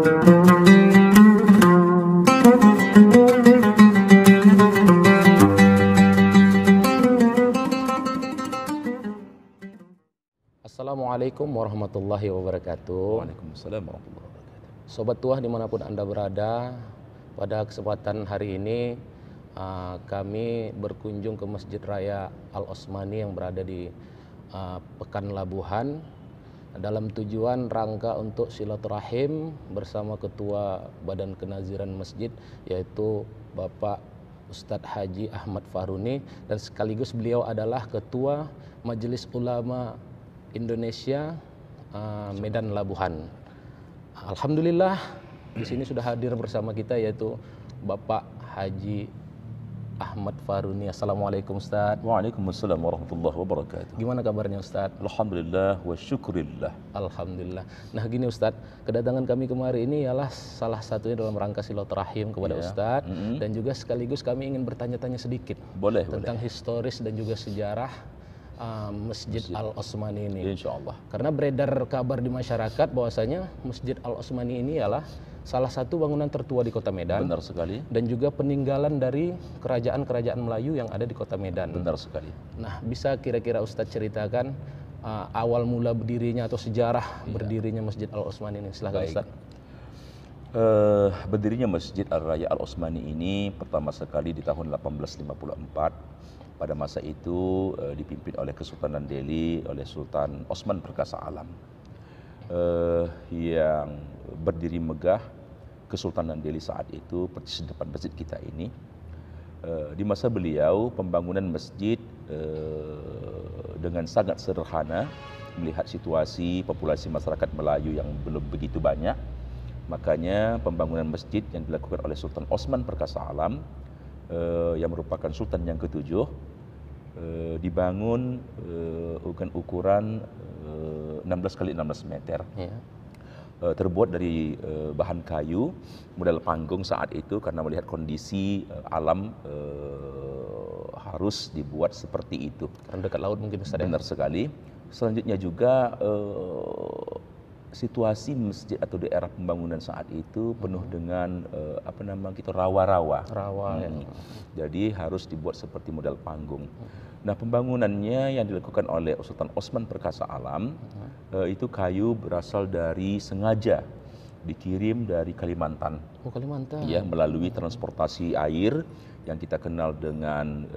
Assalamualaikum warahmatullahi wabarakatuh. Waalaikumsalam warahmatullahi wabarakatuh. Sobat Tuah dimanapun Anda berada, pada kesempatan hari ini kami berkunjung ke Masjid Raya Al-Osmani yang berada di Pekan Labuhan dalam tujuan rangka untuk silaturahim bersama Ketua Badan Kenaziran Masjid, yaitu Bapak Ustadz Haji Ahmad Fahruni, dan sekaligus beliau adalah Ketua Majelis Ulama Indonesia Medan Labuhan. Alhamdulillah di sini sudah hadir bersama kita yaitu Bapak Haji Ahmad Fahruni. Assalamualaikum Ustaz. Waalaikumsalam warahmatullahi wabarakatuh. Gimana kabarnya Ustaz? Alhamdulillah wa syukurillah. Alhamdulillah. Nah gini Ustaz, kedatangan kami kemari ini ialah salah satunya dalam rangka silaturahim kepada Ustaz, dan juga sekaligus kami ingin bertanya-tanya sedikit tentang historis dan juga sejarah Masjid Al-Osmani ini. Insyaallah. Karena beredar kabar di masyarakat bahwasanya Masjid Al-Osmani ini ialah salah satu bangunan tertua di Kota Medan. Benar sekali. Dan juga peninggalan dari kerajaan-kerajaan Melayu yang ada di Kota Medan. Benar sekali. Nah, bisa kira-kira Ustadz ceritakan awal mula berdirinya atau sejarah berdirinya Masjid Al-Osmani ini? Silahkan Ustadz. Berdirinya Masjid Al-Raya Al-Osmani ini pertama sekali di tahun 1854. Pada masa itu dipimpin oleh Kesultanan Delhi oleh Sultan Osman Perkasa Alam, yang berdiri megah. Kesultanan Delhi saat itu persis depan masjid kita ini. Di masa beliau pembangunan masjid dengan sangat sederhana, melihat situasi populasi masyarakat Melayu yang belum begitu banyak, makanya pembangunan masjid yang dilakukan oleh Sultan Osman Perkasa Alam yang merupakan Sultan yang ketujuh, dibangun ukuran 16 kali 16 meter, terbuat dari bahan kayu, model panggung saat itu karena melihat kondisi alam harus dibuat seperti itu. Karena dekat laut mungkin Ustaz. Benar sekali. Selanjutnya juga situasi masjid atau daerah pembangunan saat itu penuh dengan rawa-rawa. Jadi harus dibuat seperti model panggung. Nah, pembangunannya yang dilakukan oleh Sultan Osman Perkasa Alam itu kayu berasal dari sengaja dikirim dari Kalimantan. Oh, Kalimantan. Ya, melalui transportasi air yang kita kenal dengan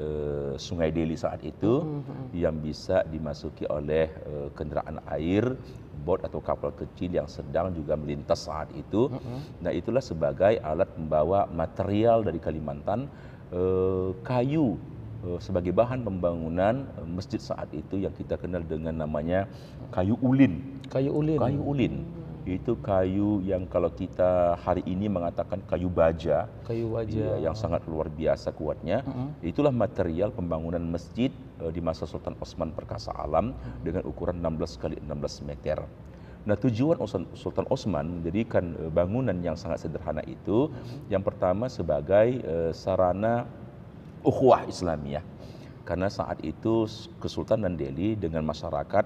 Sungai Delhi saat itu, yang bisa dimasuki oleh kendaraan air, bot atau kapal kecil yang sedang juga melintas saat itu. Nah, itulah sebagai alat membawa material dari Kalimantan, kayu sebagai bahan pembangunan masjid saat itu yang kita kenal dengan namanya kayu ulin. Kayu ulin. Kayu ulin. Itu kayu yang kalau kita hari ini mengatakan kayu baja. Kayu baja. Yang sangat luar biasa kuatnya. Itulah material pembangunan masjid di masa Sultan Osman Perkasa Alam dengan ukuran 16 kali 16 meter. Nah, tujuan Sultan Osman mendirikan bangunan yang sangat sederhana itu, yang pertama sebagai sarana ukhuwah Islamiyah. Karena saat itu Kesultanan Delhi dengan masyarakat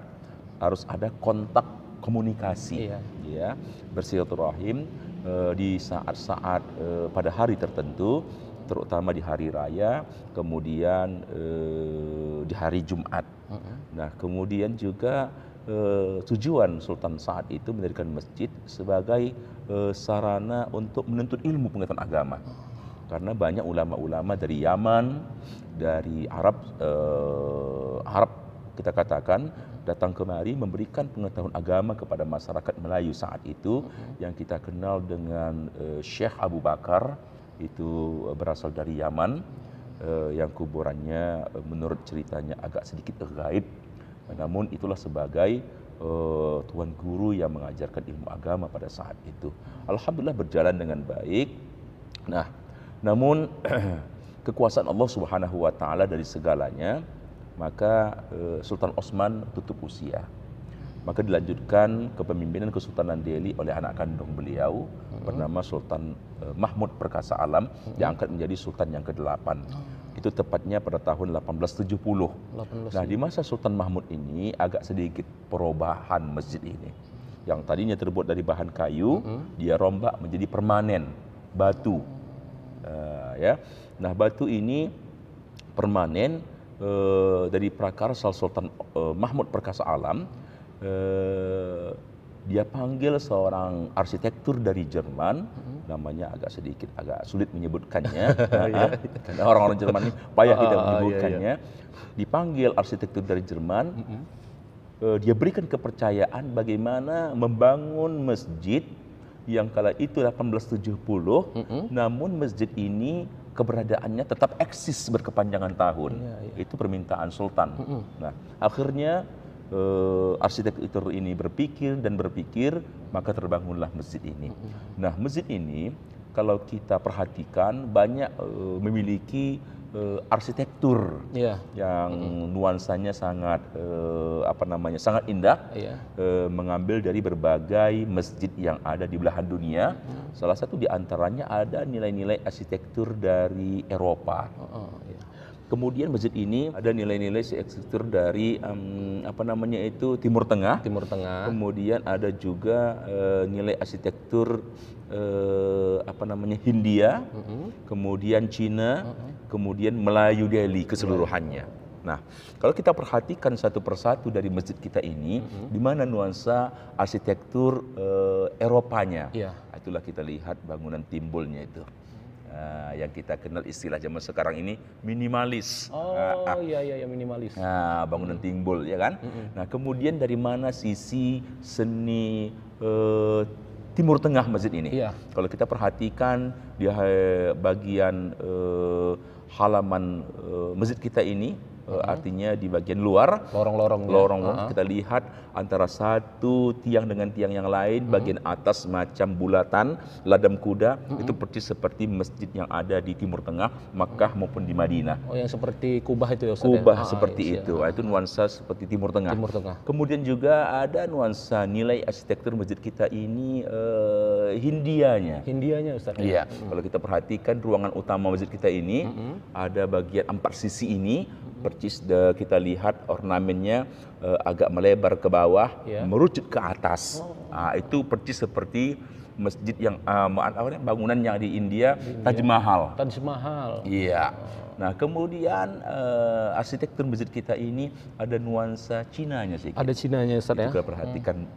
harus ada kontak komunikasi, ya, bersilaturahim di saat-saat pada hari tertentu, terutama di hari raya, kemudian di hari Jumat. Nah, kemudian juga tujuan Sultan saat itu mendirikan masjid sebagai sarana untuk menuntut ilmu pengetahuan agama. Karena banyak ulama-ulama dari Yaman, dari Arab kita katakan datang kemari memberikan pengetahuan agama kepada masyarakat Melayu saat itu, yang kita kenal dengan Syekh Abu Bakar, itu berasal dari Yaman, yang kuburannya menurut ceritanya agak sedikit gaib, namun itulah sebagai tuan guru yang mengajarkan ilmu agama pada saat itu. Alhamdulillah berjalan dengan baik. Nah, namun kekuasaan Allah Subhanahu wa taala dari segalanya, maka Sultan Osman tutup usia. Maka dilanjutkan kepemimpinan Kesultanan Delhi oleh anak kandung beliau bernama Sultan Mahmud Perkasa Alam, diangkat menjadi Sultan yang ke-8. Itu tepatnya pada tahun 1870. Nah, di masa Sultan Mahmud ini agak sedikit perubahan masjid ini. yang tadinya terbuat dari bahan kayu, dia rombak menjadi permanen, batu. Ya. Nah, batu ini permanen dari prakarsa Sultan Mahmud Perkasa Alam. Dia panggil seorang arsitektur dari Jerman, namanya agak sulit menyebutkannya, karena orang-orang Jerman ini payah kita menyebutkannya. Dipanggil arsitektur dari Jerman, dia berikan kepercayaan bagaimana membangun masjid yang kala itu 1870, namun masjid ini keberadaannya tetap eksis berkepanjangan tahun. Itu permintaan Sultan. Nah, akhirnya arsitektur ini berpikir, maka terbangunlah masjid ini. Nah, masjid ini kalau kita perhatikan banyak memiliki arsitektur yang nuansanya sangat sangat indah, mengambil dari berbagai masjid yang ada di belahan dunia. Salah satu di antaranya ada nilai-nilai arsitektur dari Eropa. Kemudian masjid ini ada nilai-nilai arsitektur dari Timur Tengah. Kemudian ada juga nilai arsitektur Hindia, kemudian Cina, kemudian Melayu Delhi keseluruhannya. Nah, kalau kita perhatikan satu persatu dari masjid kita ini, di mana nuansa arsitektur Eropanya, itulah kita lihat bangunan timbulnya itu. Yang kita kenal istilah zaman sekarang ini minimalis. Minimalis. Nah, bangunan timbul, ya kan? Nah, kemudian dari mana sisi seni Timur Tengah masjid ini? Kalau kita perhatikan di bagian halaman masjid kita ini, artinya di bagian luar, lorong-lorong kita lihat antara satu tiang dengan tiang yang lain, bagian atas macam bulatan ladam kuda, itu persis seperti masjid yang ada di Timur Tengah, Makkah maupun di Madinah. Oh, yang seperti kubah itu ya Ustaz? Kubah seperti itu. Itu nuansa seperti Timur Tengah. Kemudian juga ada nuansa nilai arsitektur masjid kita ini Hindianya Ustaz. Iya. Kalau kita perhatikan ruangan utama masjid kita ini ada bagian 4 sisi ini, persis kita lihat ornamennya agak melebar ke bawah, merucut ke atas. Itu persis seperti masjid yang bangunan yang di India, Taj Mahal. Iya. Nah, kemudian arsitektur masjid kita ini ada nuansa Cinanya sih. Ada Cinanya Ustaz ya. Kita perhatikan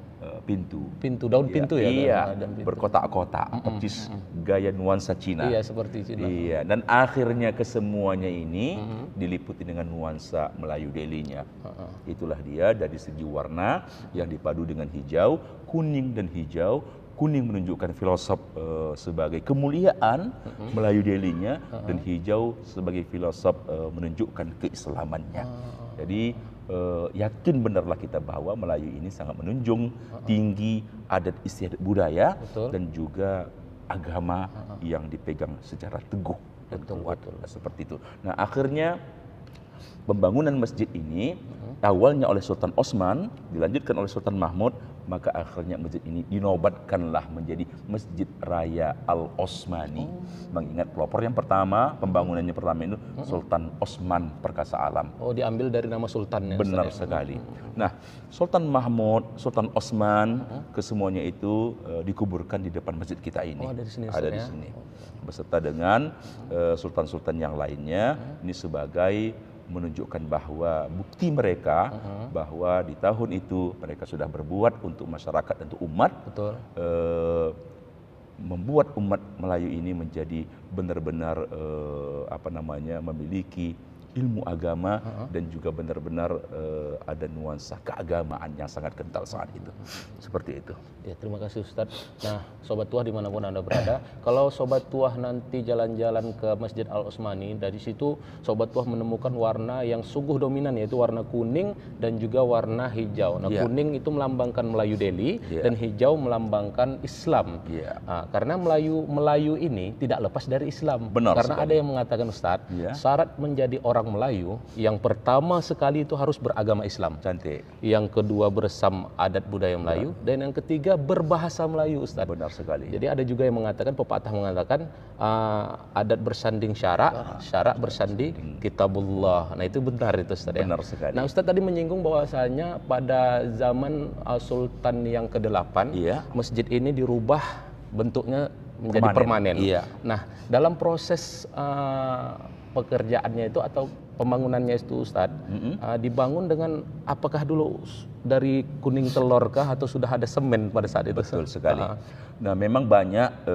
daun pintu ya. Iya, berkotak-kotak, persis gaya nuansa Cina. Iya, seperti Cina. Iya, dan akhirnya kesemuanya ini diliputi dengan nuansa Melayu Delhi-nya. Itulah dia dari segi warna yang dipadu dengan hijau, kuning dan hijau. Kuning menunjukkan filosof sebagai kemuliaan Melayu Delhi-nya, dan hijau sebagai filosof menunjukkan keislamannya. Jadi yakin benarlah kita bahwa Melayu ini sangat menunjung tinggi adat istiadat budaya dan juga agama yang dipegang secara teguh dan kuat seperti itu. Nah, akhirnya pembangunan masjid ini awalnya oleh Sultan Osman, dilanjutkan oleh Sultan Mahmud, maka akhirnya masjid ini dinobatkanlah menjadi Masjid Raya Al-Osmani. Mengingat pelopor yang pertama, pembangunannya pertama itu Sultan Osman Perkasa Alam. Oh, diambil dari nama sultannya. Benar sekali. Nah, Sultan Mahmud, Sultan Osman, kesemuanya itu dikuburkan di depan masjid kita ini. Oh, ada di sini. Ada di sini. Beserta dengan sultan-sultan yang lainnya. Ini sebagai menunjukkan bahwa bukti mereka bahwa di tahun itu mereka sudah berbuat untuk masyarakat, untuk umat. Membuat umat Melayu ini menjadi benar-benar memiliki ilmu agama dan juga benar-benar ada nuansa keagamaan yang sangat kental saat itu. Seperti itu. Ya, terima kasih Ustadz. Nah, Sobat Tuah dimanapun Anda berada, kalau Sobat Tuah nanti jalan-jalan ke Masjid Al-Osmani, dari situ Sobat Tuah menemukan warna yang sungguh dominan, yaitu warna kuning dan juga warna hijau. Nah, kuning itu melambangkan Melayu Delhi dan hijau melambangkan Islam. Nah, karena Melayu ini tidak lepas dari Islam. Benar karena sekali. ada yang mengatakan Ustadz, syarat menjadi orang orang Melayu, yang pertama sekali itu harus beragama Islam. Cantik. Yang kedua bersam adat budaya Melayu, dan yang ketiga berbahasa Melayu, Ustaz. Benar sekali. Jadi ada juga yang mengatakan, pepatah mengatakan, adat bersanding syarak, syarak bersanding kitabullah. Nah itu benar itu, Ustaz. Benar sekali. Nah Ustaz tadi menyinggung bahwasanya pada zaman Sultan yang ke-8, masjid ini dirubah bentuknya menjadi permanen. Iya. Nah, dalam proses pekerjaannya itu atau pembangunannya itu, Ustadz, dibangun dengan apakah dulu dari kuning telur kah atau sudah ada semen pada saat itu? Betul sekali. Nah, memang banyak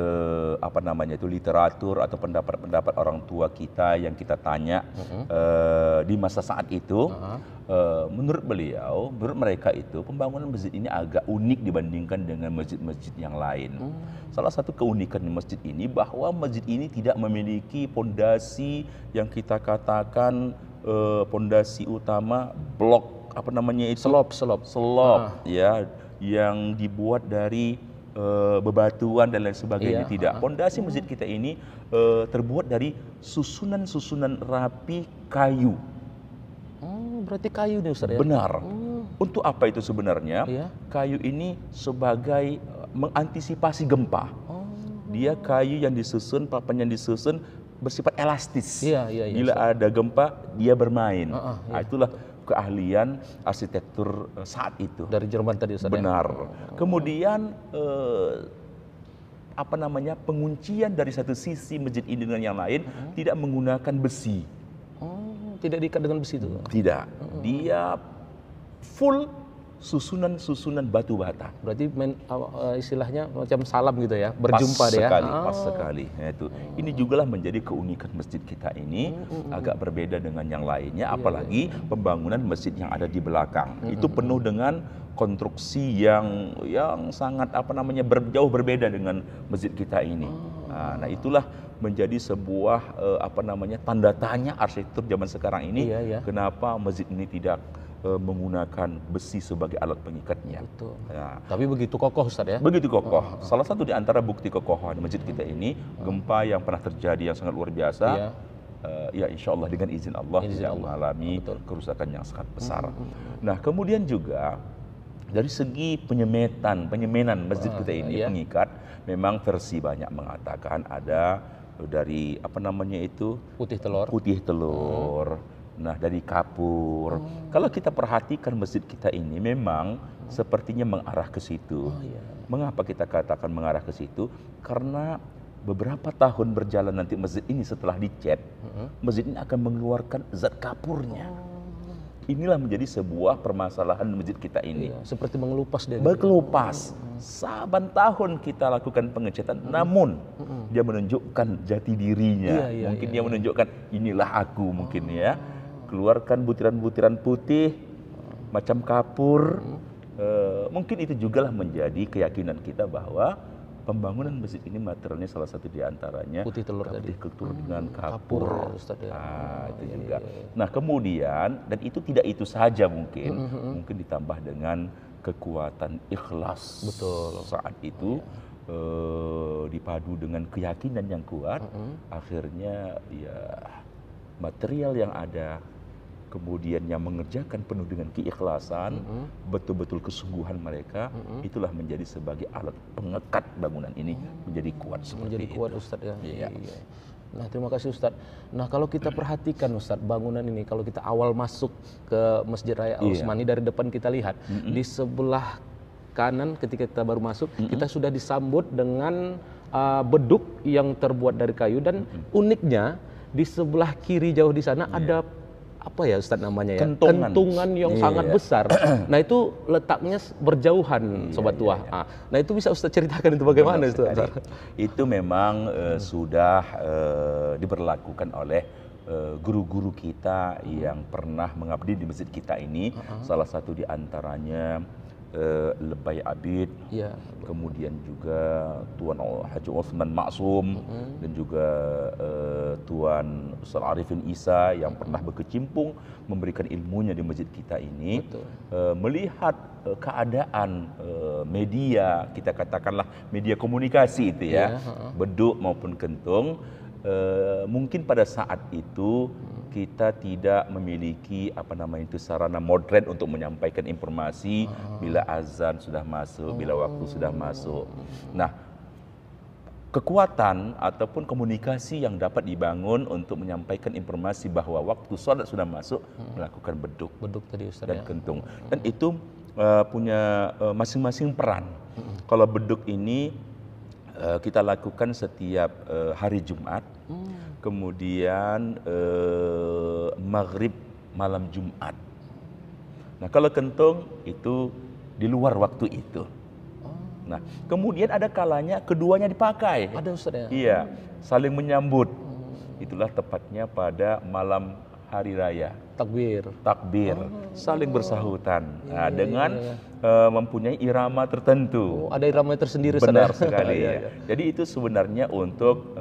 literatur atau pendapat-pendapat orang tua kita yang kita tanya di masa saat itu. Menurut mereka itu pembangunan masjid ini agak unik dibandingkan dengan masjid-masjid yang lain. Salah satu keunikan di masjid ini bahwa masjid ini tidak memiliki pondasi yang kita katakan pondasi utama blok selop ya, yang dibuat dari bebatuan dan lain sebagainya. Tidak. Pondasi masjid kita ini terbuat dari susunan-susunan rapi kayu. Berarti kayu nih, Ustaz, ya? Benar. Untuk apa itu sebenarnya? Kayu ini sebagai mengantisipasi gempa. Dia kayu yang disusun, papan yang disusun bersifat elastis. Bila ada gempa, dia bermain. Nah, itulah keahlian arsitektur saat itu. Dari Jerman tadi, Ustaz. Benar. Kemudian penguncian dari satu sisi masjid ini dengan yang lain tidak menggunakan besi. Tidak diikat dengan besi itu? Tidak. Dia full susunan batu bata. Berarti istilahnya macam salam gitu ya, berjumpa dia. Pas sekali. Nah, itu. Ini jugalah menjadi keunikan masjid kita ini, agak berbeda dengan yang lainnya, apalagi pembangunan masjid yang ada di belakang. Itu penuh dengan konstruksi yang sangat jauh berbeda dengan masjid kita ini. Nah, itulah menjadi sebuah tanda tanya arsitektur zaman sekarang ini. Kenapa masjid ini tidak menggunakan besi sebagai alat pengikatnya? Betul. Ya. Tapi begitu kokoh, Ustaz, ya? Begitu kokoh. Salah satu di antara bukti kokohan masjid kita ini, gempa yang pernah terjadi yang sangat luar biasa. Insya Allah dengan izin Allah tidak mengalami kerusakan yang sangat besar. Nah, kemudian juga dari segi penyemenan masjid kita ini, pengikat, memang versi banyak mengatakan ada dari putih telur. Nah, dari kapur. Kalau kita perhatikan masjid kita ini memang sepertinya mengarah ke situ. Mengapa kita katakan mengarah ke situ? Karena beberapa tahun berjalan nanti masjid ini setelah dicat, masjid ini akan mengeluarkan zat kapurnya. Inilah menjadi sebuah permasalahan masjid kita ini. Seperti mengelupas dia. Mengelupas. Saban tahun kita lakukan pengecatan, namun dia menunjukkan jati dirinya. Mungkin dia menunjukkan inilah aku mungkin ya. Keluarkan butiran-butiran putih macam kapur. Mungkin itu jugalah menjadi keyakinan kita bahwa pembangunan masjid ini materialnya salah satu di antaranya putih telur dengan kapur. Itu juga. Nah, kemudian dan itu tidak itu saja mungkin ditambah dengan kekuatan ikhlas. Betul. Saat itu dipadu dengan keyakinan yang kuat, akhirnya material yang ada, kemudian yang mengerjakan penuh dengan keikhlasan, betul-betul kesungguhan mereka, itulah menjadi sebagai alat pengekat bangunan ini menjadi kuat seperti menjadi kuat, itu. Ustadz, ya. Nah, terima kasih, Ustadz. Nah, kalau kita perhatikan, Ustadz, bangunan ini, kalau kita awal masuk ke Masjid Raya Al-Utsmani, dari depan kita lihat di sebelah kanan ketika kita baru masuk, kita sudah disambut dengan beduk yang terbuat dari kayu, dan uniknya di sebelah kiri jauh di sana ada apa ya, Ustadz, namanya ya? Kentungan yang sangat besar. Nah, itu letaknya berjauhan, Sobat Tua. Nah, itu bisa Ustadz ceritakan itu bagaimana, Ustadz? Itu memang sudah diberlakukan oleh guru-guru kita yang pernah mengabdi di masjid kita ini. Salah satu di antaranya Lebay Abid, kemudian juga Tuan Haji Osman Maksum, dan juga Tuan Ustaz Arifin Isa yang pernah berkecimpung memberikan ilmunya di masjid kita ini. Melihat keadaan media, kita katakanlah media komunikasi itu ya, beduk maupun kentung, mungkin pada saat itu kita tidak memiliki sarana modern untuk menyampaikan informasi bila azan sudah masuk, bila waktu sudah masuk. Nah, kekuatan ataupun komunikasi yang dapat dibangun untuk menyampaikan informasi bahwa waktu sholat sudah masuk, melakukan beduk tadi Ustaz dan ya. kentung. Dan itu punya masing-masing peran. Kalau beduk ini kita lakukan setiap hari Jumat, kemudian maghrib malam Jumat. Nah, kalau kentung itu di luar waktu itu. Nah, kemudian ada kalanya keduanya dipakai. Ada Ustaz ya? Iya, saling menyambut. Itulah tepatnya pada malam hari raya. Takbir, saling bersahutan. Nah, dengan mempunyai irama tertentu. Oh, ada irama tersendiri. Benar sekali. Ya. Jadi itu sebenarnya untuk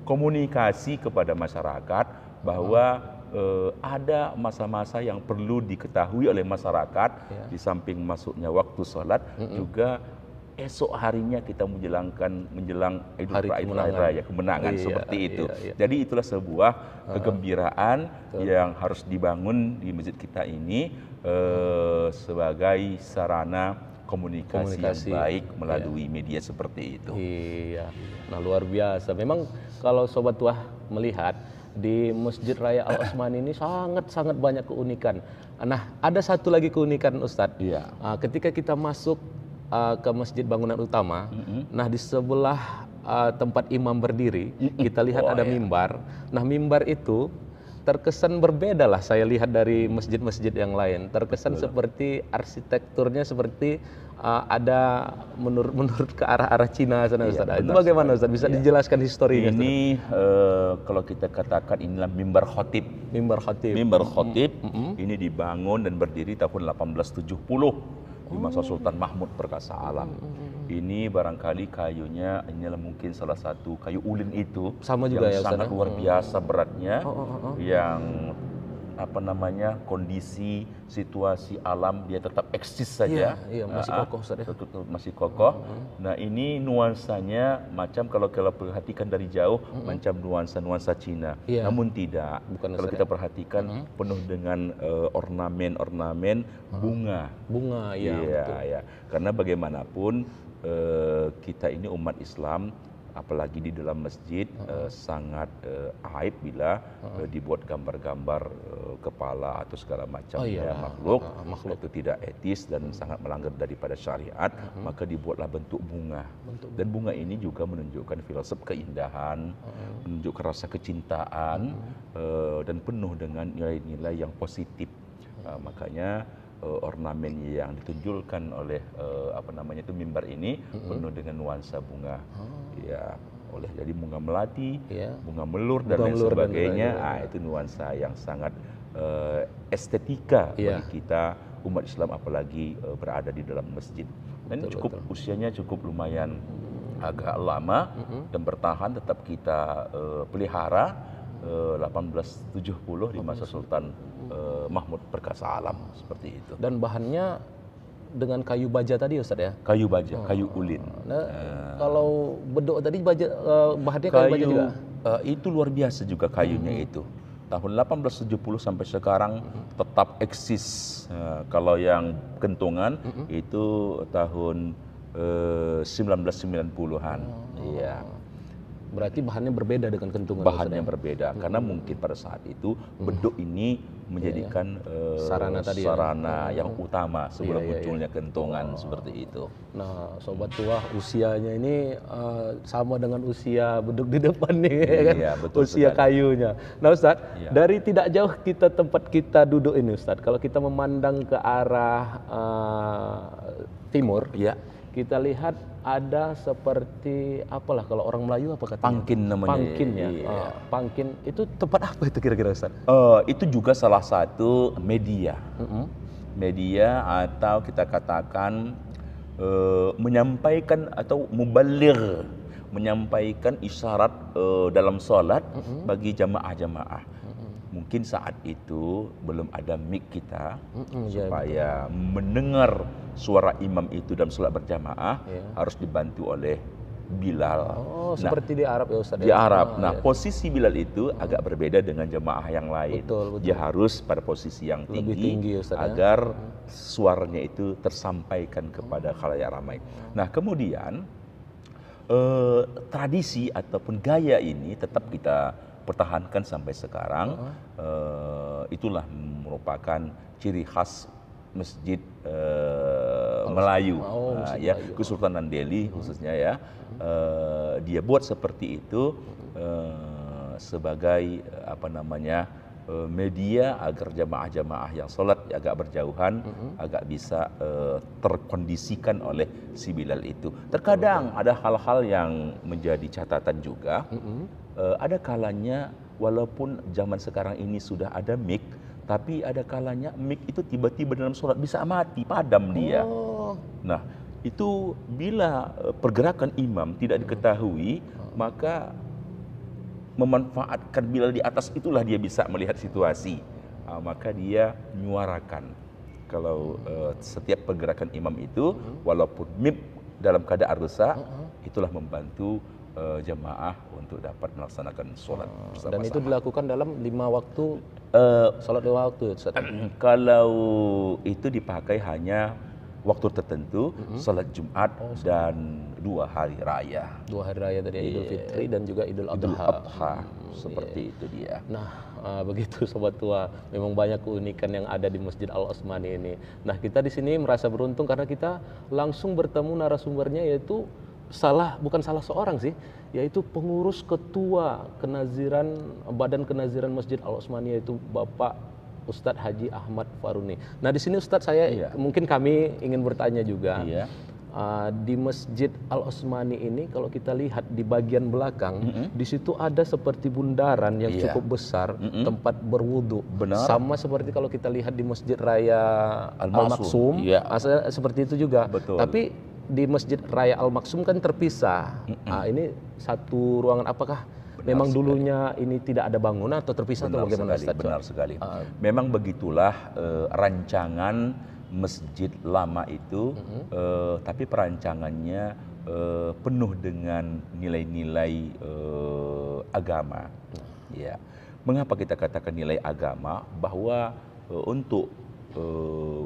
komunikasi kepada masyarakat bahwa ada masa-masa yang perlu diketahui oleh masyarakat di samping masuknya waktu sholat, juga esok harinya kita menjelang Idul Raya kemenangan seperti itu. Jadi itulah sebuah kegembiraan yang harus dibangun di masjid kita ini sebagai sarana komunikasi yang baik melalui media seperti itu. Iya. Nah, luar biasa. Memang kalau Sobat Tuah melihat di Masjid Raya Al Osmani ini sangat banyak keunikan. Nah, ada satu lagi keunikan Ustadz. Iya. Ketika kita masuk ke masjid bangunan utama, nah di sebelah tempat imam berdiri, kita lihat ada mimbar. Nah, mimbar itu terkesan berbeda lah saya lihat dari masjid-masjid yang lain. Terkesan seperti arsitekturnya seperti ada menurut ke arah Cina sana Ustaz. Itu bagaimana Ustaz? Bisa dijelaskan historinya? Ini kalau kita katakan inilah mimbar khotib. Mimbar khotib. Mimbar khotib ini dibangun dan berdiri tahun 1870 di masa Sultan Mahmud Perkasa Alam. Ini barangkali kayunya inilah mungkin salah satu kayu ulin itu sama juga yang ya, sangat luar biasa beratnya, yang kondisi situasi alam dia tetap eksis saja. Iya, masih kokoh Ustaz ya. Masih kokoh. Nah, ini nuansanya macam kalau perhatikan dari jauh macam nuansa Cina. Namun tidak. Kalau kita perhatikan penuh dengan ornamen bunga. Bunga, ya. Iya. Karena bagaimanapun kita ini umat Islam, apalagi di dalam masjid, sangat aib bila dibuat gambar-gambar kepala atau segala macam makhluk itu tidak etis dan sangat melanggar daripada syariat. Maka dibuatlah bentuk bunga. Dan bunga ini juga menunjukkan filsuf keindahan, menunjukkan rasa kecintaan, dan penuh dengan nilai-nilai yang positif. Makanya ornamen yang ditunjukkan oleh mimbar ini penuh dengan nuansa bunga. Ya, jadi bunga melati, bunga melur dan lain sebagainya. Itu nuansa yang sangat estetika bagi kita umat Islam, apalagi berada di dalam masjid. Dan ini usianya cukup lumayan agak lama dan bertahan, tetap kita pelihara 1870 di masa Sultan Mahmud Perkasa Alam, seperti itu. Dan bahannya dengan kayu baja tadi Ustaz ya? Kayu baja, kayu ulin. Nah, kalau beduk tadi baja, bahannya kayu baja juga? Itu luar biasa juga kayunya itu. Tahun 1870 sampai sekarang tetap eksis. Kalau yang kentungan itu tahun 1990-an. Iya. Berarti bahannya berbeda dengan kentungan. Bahannya berbeda karena mungkin pada saat itu beduk ini menjadikan sarana yang utama sebelum munculnya kentungan seperti itu. Nah, Sobat Tuah, usianya ini sama dengan usia beduk di depan nih, kan? Betul usia sekali. Kayunya. Nah Ustaz, dari tidak jauh tempat kita duduk ini Ustaz, kalau kita memandang ke arah timur, kita lihat ada seperti apalah kalau orang Melayu apa katanya? Pangkin namanya. Pangkin ya. Pangkin itu tempat apa itu kira-kira Ustaz? Itu juga salah satu media. Media atau kita katakan menyampaikan atau mubaligh, menyampaikan isyarat dalam sholat bagi jamaah-jamaah. Mungkin saat itu belum ada mic kita supaya mendengar suara imam itu dalam sholat berjamaah, harus dibantu oleh Bilal. Oh, seperti di Arab ya Ustaz Di ya? Arab. Nah, Ya. posisi Bilal itu agak berbeda dengan jemaah yang lain. Betul, betul. Dia harus pada posisi yang Lebih tinggi ya, Ustaz, ya? agar suaranya itu tersampaikan kepada khalayak ramai. Nah, kemudian tradisi ataupun gaya ini tetap kita pertahankan sampai sekarang. Itulah merupakan ciri khas masjid Melayu, Masjid ya, Melayu. Kesultanan Delhi khususnya ya. Dia buat seperti itu sebagai media agar jamaah-jamaah yang sholat agak berjauhan agak bisa terkondisikan oleh si Bilal itu. Terkadang ada hal-hal yang menjadi catatan juga. Ada kalanya walaupun zaman sekarang ini sudah ada mic, tapi ada kalanya mic itu tiba-tiba dalam sholat bisa mati, padam dia. Nah, itu bila pergerakan imam tidak diketahui, maka memanfaatkan Bilal di atas itulah dia bisa melihat situasi. Maka dia menyuarakan kalau setiap pergerakan imam itu walaupun mim dalam keadaan rusak, itulah membantu jemaah untuk dapat melaksanakan sholat bersama-sama. Dan itu dilakukan dalam 5 waktu, sholat 5 waktu Ustaz. Kalau itu dipakai hanya waktu tertentu, sholat Jumat dan 2 hari raya. 2 hari raya tadi, Idul Fitri dan juga Idul Adha. Seperti itu dia. Nah, begitu Sobat Tua, memang banyak keunikan yang ada di Masjid Al Osmani ini. Nah, kita di sini merasa beruntung karena kita langsung bertemu narasumbernya, yaitu bukan salah seorang sih, yaitu pengurus ketua Badan Kenaziran Masjid Al Osmani, yaitu Bapak Ustadz Haji Ahmad Faruni. Nah, di sini Ustadz mungkin kami ingin bertanya juga. Di Masjid Al Osmani ini kalau kita lihat di bagian belakang, di situ ada seperti bundaran yang cukup besar, tempat berwudu. Benar. Sama seperti kalau kita lihat di Masjid Raya Al-Maksum, seperti itu juga. Betul. Tapi di Masjid Raya Al-Maksum kan terpisah. Ini satu ruangan, apakah memang dulunya ini tidak ada bangunan atau terpisah atau bagaimana Ustaz? Benar sekali. Memang begitulah rancangan masjid lama itu, tapi perancangannya penuh dengan nilai-nilai agama. Ya. Mengapa kita katakan nilai agama? Bahwa untuk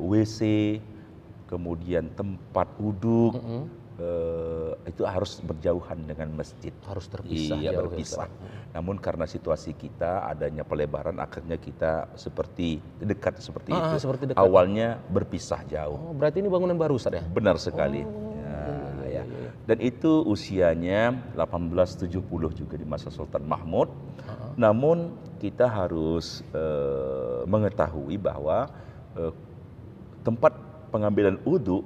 WC, kemudian tempat duduk, itu harus berjauhan dengan masjid. Harus terpisah. Iya, berpisah. Namun karena situasi kita adanya pelebaran, akhirnya kita dekat seperti itu. Seperti dekat. Awalnya berpisah jauh. Oh, berarti ini bangunan baru Ustaz ya? Benar sekali. Ya. Dan itu usianya 1870 juga di masa Sultan Mahmud. Namun kita harus mengetahui bahwa tempat pengambilan udhu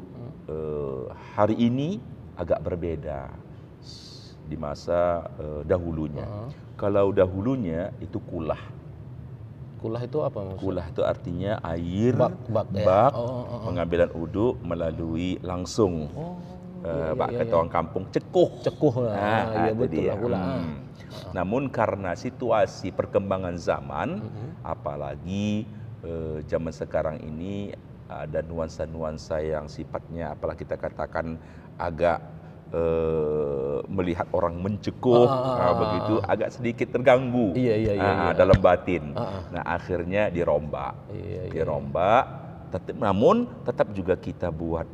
hari ini agak berbeda di masa dahulunya. Kalau dahulunya itu kulah. Kulah itu apa maksudnya? Kulah itu artinya air bak pengambilan udhu melalui langsung. Kata orang kampung cekuh. Iya betul lah kulah. Namun karena situasi perkembangan zaman, apalagi zaman sekarang ini ada nuansa-nuansa yang sifatnya apalah kita katakan agak melihat orang mencekuh, begitu agak sedikit terganggu dalam batin. Nah, akhirnya dirombak. Namun tetap juga kita buat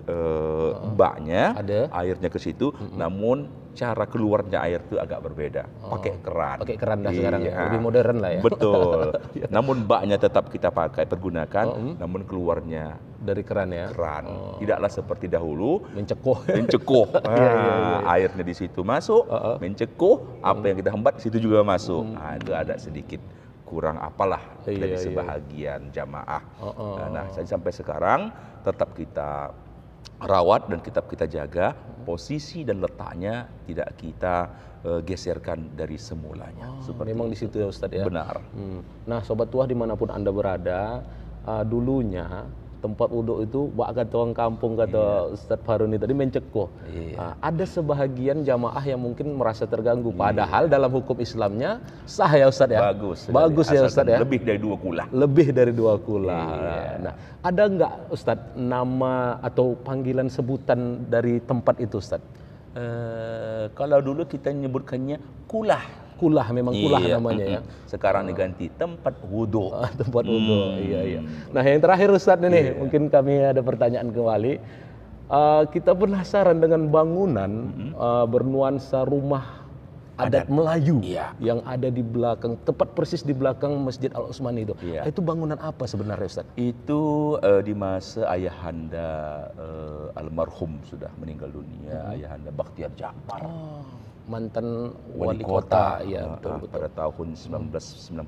baknya, airnya ke situ, namun cara keluarnya air itu agak berbeda. Pakai keran. Pakai keran dah sekarang ya. Lebih modern lah ya. Betul. Namun baknya tetap kita pergunakan, namun keluarnya dari keran ya. Keran. Tidaklah seperti dahulu mencekuh. Airnya di situ masuk, mencekuh, apa yang kita hembat situ juga masuk. Nah, itu ada sedikit kurang apalah dari sebahagian jamaah. Nah, sampai sekarang tetap kita rawat dan tetap kita jaga posisi dan letaknya, tidak kita geserkan dari semulanya. Memang di situ ya Ustadz ya. Benar. Nah, Sobat Tuah dimanapun Anda berada, dulunya tempat wudhu itu kata orang kampung, kata Ustadz Faruni tadi, mencekuh. Ada sebahagian jamaah yang mungkin merasa terganggu, padahal dalam hukum Islamnya sah ya Ustadz ya. Bagus ya Ustadz ya. Lebih dari 2 kula. Lebih dari 2 kula. Nah, ada nggak Ustadz nama atau panggilan sebutan dari tempat itu Ustadz? Kalau dulu kita menyebutkannya kulah. Kulah, memang kulah Iya, namanya ya. Sekarang diganti tempat wudhu. Tempat wudhu, iya. Nah yang terakhir Ustadz ini, mungkin kami ada pertanyaan kembali. Kita penasaran dengan bangunan bernuansa rumah adat Melayu yang ada di belakang, tepat persis di belakang Masjid Al Utsmani itu. Itu bangunan apa sebenarnya Ustadz? Itu di masa ayahanda almarhum sudah meninggal dunia, ayahanda Bakhtiar Ja'far. Mantan wali kota, ya betul. Pada tahun 1999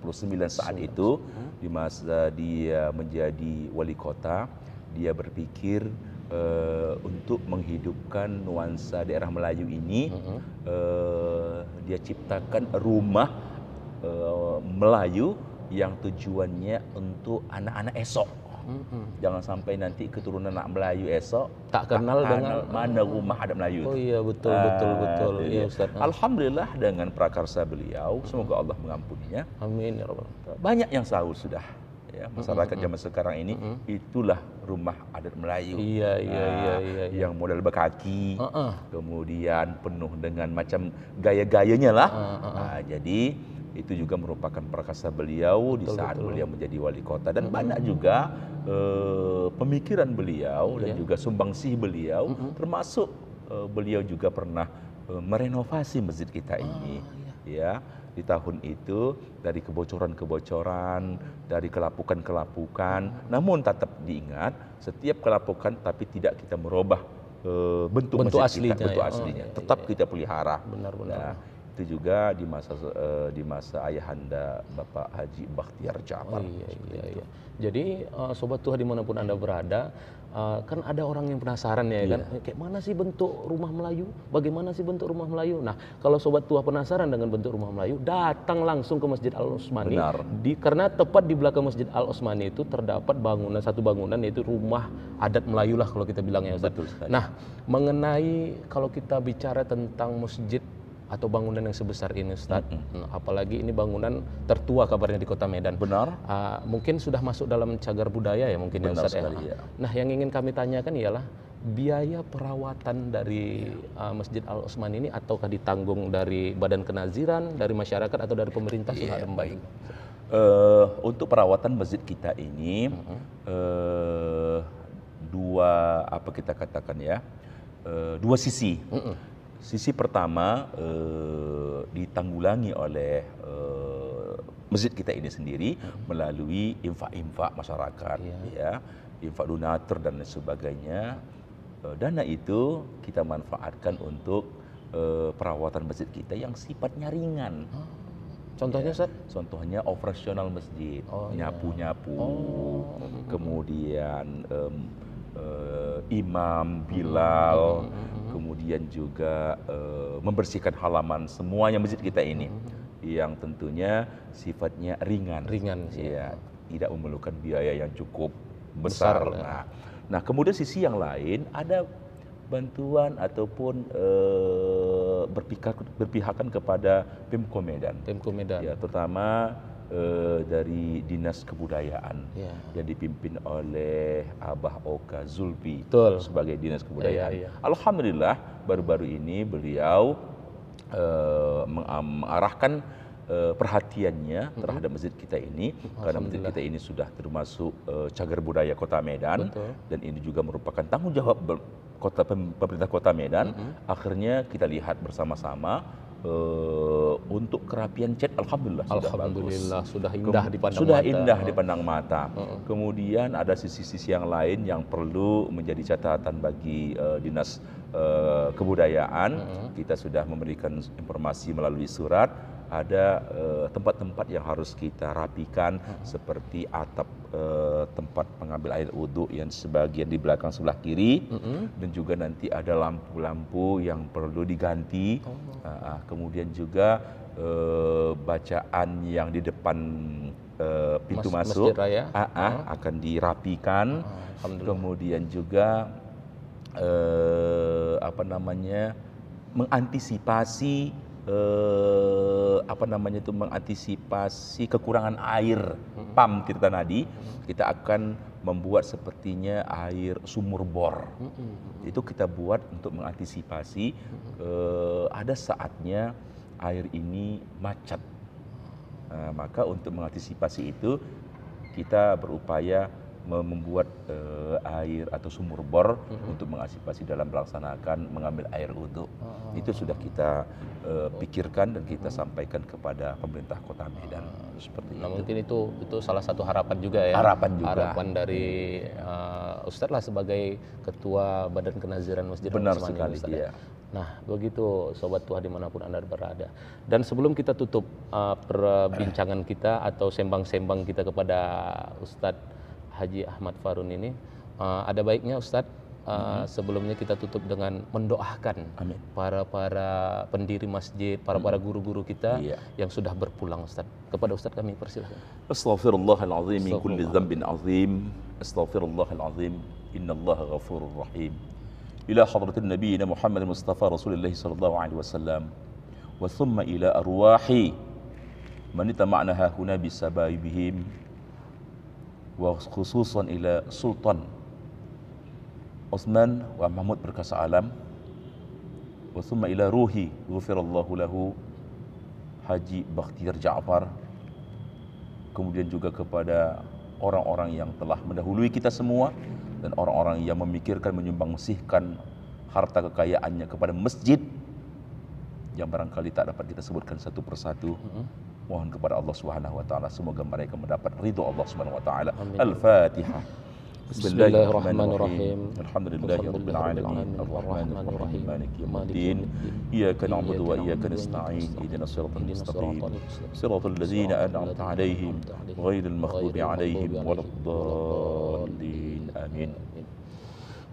saat itu, di masa dia menjadi wali kota, dia berpikir untuk menghidupkan nuansa daerah Melayu ini, dia ciptakan rumah Melayu yang tujuannya untuk anak-anak esok. Jangan sampai nanti keturunan anak Melayu esok tak kenal dengan mana rumah adat Melayu. Oh iya, betul. Iya, Ustaz. Alhamdulillah dengan prakarsa beliau, semoga Allah mengampuninya. Amin ya rabbal. Banyak yang tahu sudah. Ya, masyarakat zaman sekarang ini itulah rumah adat Melayu. Iya. Yang model berkaki, kemudian penuh dengan macam gaya-gayanya lah. Jadi itu juga merupakan prakarsa beliau di saat beliau menjadi wali kota, dan banyak juga pemikiran beliau dan juga sumbangsih beliau, termasuk beliau juga pernah merenovasi masjid kita ini. Ya, di tahun itu dari kebocoran-kebocoran, dari kelapukan-kelapukan, namun tetap diingat setiap kelapukan tapi tidak kita merubah bentuk masjid kita, bentuk aslinya, tetap kita pelihara. Benar. Itu juga di masa ayahanda Bapak Haji Bakhtiar Ja'far. Iya. Jadi sobat Tuhan dimanapun Anda berada, kan ada orang yang penasaran ya kan, kayak mana sih bentuk rumah Melayu? Bagaimana sih bentuk rumah Melayu? Nah, kalau sobat Tuhan penasaran dengan bentuk rumah Melayu, datang langsung ke Masjid Al Utsmani. Karena tepat di belakang Masjid Al Utsmani itu terdapat satu bangunan yaitu rumah adat Melayu lah kalau kita bilangnya Ustaz. Nah, mengenai kalau kita bicara tentang masjid atau bangunan yang sebesar ini Ustaz, apalagi ini bangunan tertua kabarnya di Kota Medan. Benar. Mungkin sudah masuk dalam cagar budaya ya mungkin ya Ustaz ya. Nah yang ingin kami tanyakan ialah biaya perawatan dari Masjid Al Utsmani ini ataukah ditanggung dari Badan Kenaziran, dari masyarakat atau dari pemerintah? Baik. Untuk perawatan masjid kita ini dua sisi. Sisi pertama ditanggulangi oleh masjid kita ini sendiri melalui infak-infak masyarakat, infak donatur dan lain sebagainya. Dana itu kita manfaatkan untuk perawatan masjid kita yang sifatnya ringan. Contohnya Ustaz? Contohnya operasional masjid, nyapu-nyapu, kemudian imam, bilal, kemudian juga membersihkan halaman semuanya masjid kita ini, yang tentunya sifatnya ringan, ya, tidak memerlukan biaya yang cukup besar. Nah, kemudian sisi yang lain ada bantuan ataupun berpihakan kepada Pemko Medan. Ya, terutama dari Dinas Kebudayaan yang dipimpin oleh Abah Oka Zulfi sebagai Dinas Kebudayaan. Alhamdulillah baru-baru ini beliau mengarahkan perhatiannya terhadap masjid kita ini, karena masjid kita ini sudah termasuk cagar budaya Kota Medan. Dan ini juga merupakan tanggung jawab pemerintah Kota Medan. Akhirnya kita lihat bersama-sama untuk kerapian cat, alhamdulillah sudah indah dipandang mata. Kemudian ada sisi-sisi yang lain yang perlu menjadi catatan bagi Dinas Kebudayaan. Kita sudah memberikan informasi melalui surat. Ada tempat-tempat yang harus kita rapikan, seperti atap tempat pengambil air wudhu yang sebagian di belakang sebelah kiri, dan juga nanti ada lampu-lampu yang perlu diganti. Kemudian juga bacaan yang di depan pintu masuk akan dirapikan. Kemudian juga mengantisipasi mengantisipasi kekurangan air PAM Tirta Nadi. Kita akan membuat sepertinya air sumur bor. Itu kita buat untuk mengantisipasi ada saatnya air ini macet. Maka untuk mengantisipasi itu kita berupaya membuat air atau sumur bor untuk mengantisipasi dalam melaksanakan mengambil air wudhu. Itu sudah kita pikirkan dan kita sampaikan kepada pemerintah Kota Medan seperti itu. Mungkin itu salah satu harapan juga ya. Harapan dari Ustadz lah sebagai Ketua Badan Kenaziran Masjid Benar Al-Osmani. sekali, ya. Nah, begitu Sobat Tuah dimanapun Anda berada. Dan sebelum kita tutup perbincangan kita atau sembang-sembang kita kepada Ustadz Haji Ahmad Farun ini, ada baiknya Ustadz sebelumnya kita tutup dengan mendoakan para pendiri masjid, para guru-guru kita yang sudah berpulang Ustadz. Kepada Ustadz kami persilahkan. Astaghfirullahaladzim min kulli dzambin azim. Astaghfirullahaladzim. Innallaha ghafurur rahim. Ila hadratin nabiyina Muhammad Mustafa Rasulullah sallallahu alaihi wasallam. Wa thumma ila arwahi man itama'na hahuna bisabaibihim. Wa khususan ila Sultan Osman wa Mahmud Perkasa Alam, wa thumma ila ruhi ghufirallahu lahu Haji Bakhtiar Ja'far, kemudian juga kepada orang-orang yang telah mendahului kita semua dan orang-orang yang memikirkan menyumbangmasihkan harta kekayaannya kepada masjid yang barangkali tak dapat kita sebutkan satu persatu. Mohon kepada Allah Subhanahu wa taala semoga mereka mendapat ridha Allah Subhanahu wa taala. Al-Fatihah. Bismillahirrahmanirrahim. Alhamdulillahirabbil alamin. Arrahmanir rahim. Maliki yaumiddin. Iyyaka na'budu wa iyyaka nasta'in. Ihdinas siratal mustaqim. Siratal ladzina an'amta 'alaihim ghairil maghdubi 'alaihim waladdallin. Amin.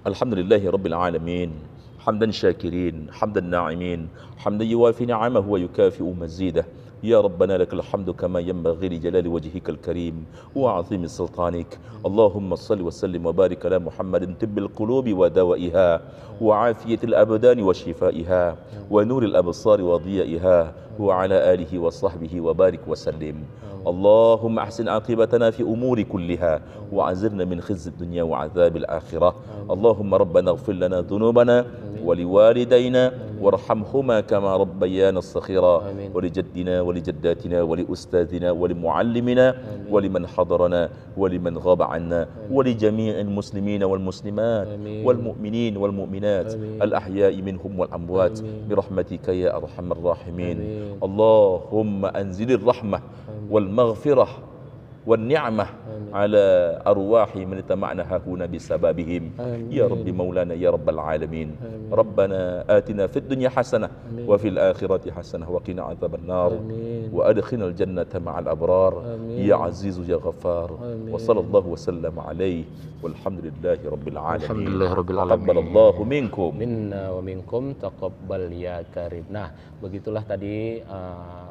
Alhamdulillahirabbil alamin. حمدا شاكرين حمدا ناعمين حمدا يوافي نعمه ويكافئ مزيده يا ربنا لك الحمد كما ينبغي لجلال وجهك الكريم وعظيم سلطانك اللهم صل وسلم وبارك على محمد طب القلوب ودوائها وعافية الأبدان وشفائها ونور الأبصار وضيائها وعلى آله وصحبه وبارك وسلم اللهم أحسن عاقبتنا في أمور كلها وعزرنا من خزي الدنيا وعذاب الآخرة اللهم ربنا اغفر لنا ذنوبنا ولوالدينا وارحمهما كما ربيانا صغيرا ولجدنا ولجداتنا ولأستاذنا ولمعلمنا ولمن حضرنا ولمن غاب عنا ولجميع المسلمين والمسلمات والمؤمنين والمؤمنات الأحياء منهم والأموات برحمتك يا أرحم الراحمين اللهم أنزل الرحمة والمغفرة والنعمة على أرواح من اجتمعنا هنا بسببهم يا رب مولانا يا رب العالمين ربنا آتنا في الدنيا حسنة وفي الآخرة حسنة وقنا عذاب النار وأدخلنا الجنة مع الأبرار يا عزيز يا غفار وصلى الله وسلم عليه والحمد لله رب العالمين الحمد لله رب العالمين تقبل الله منكم minna wa minkum taqabbal ya karim. Nah, begitulah tadi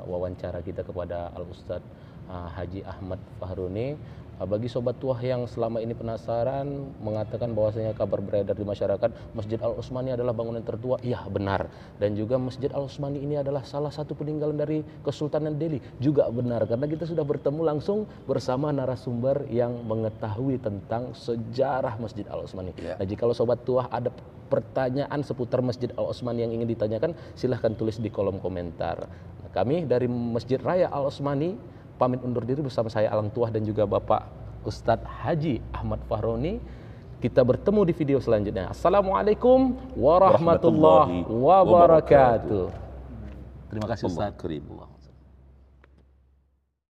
wawancara kita kepada Al-Ustadz Haji Ahmad Fahruni. Bagi Sobat Tuah yang selama ini penasaran mengatakan bahwasanya kabar beredar di masyarakat Masjid Al-Osmani adalah bangunan tertua, iya benar. Dan juga Masjid Al-Osmani ini adalah salah satu peninggalan dari Kesultanan Delhi, juga benar. Karena kita sudah bertemu langsung bersama narasumber yang mengetahui tentang sejarah Masjid Al-Osmani. Nah, jikalau Sobat Tuah ada pertanyaan seputar Masjid Al-Osmani yang ingin ditanyakan, silahkan tulis di kolom komentar. Nah, kami dari Masjid Raya Al-Osmani pamit undur diri bersama saya Alang Tuah dan juga Bapak Ustadz Haji Ahmad Fahruni. Kita bertemu di video selanjutnya. Assalamualaikum warahmatullahi wabarakatuh. Terima kasih Ustadz.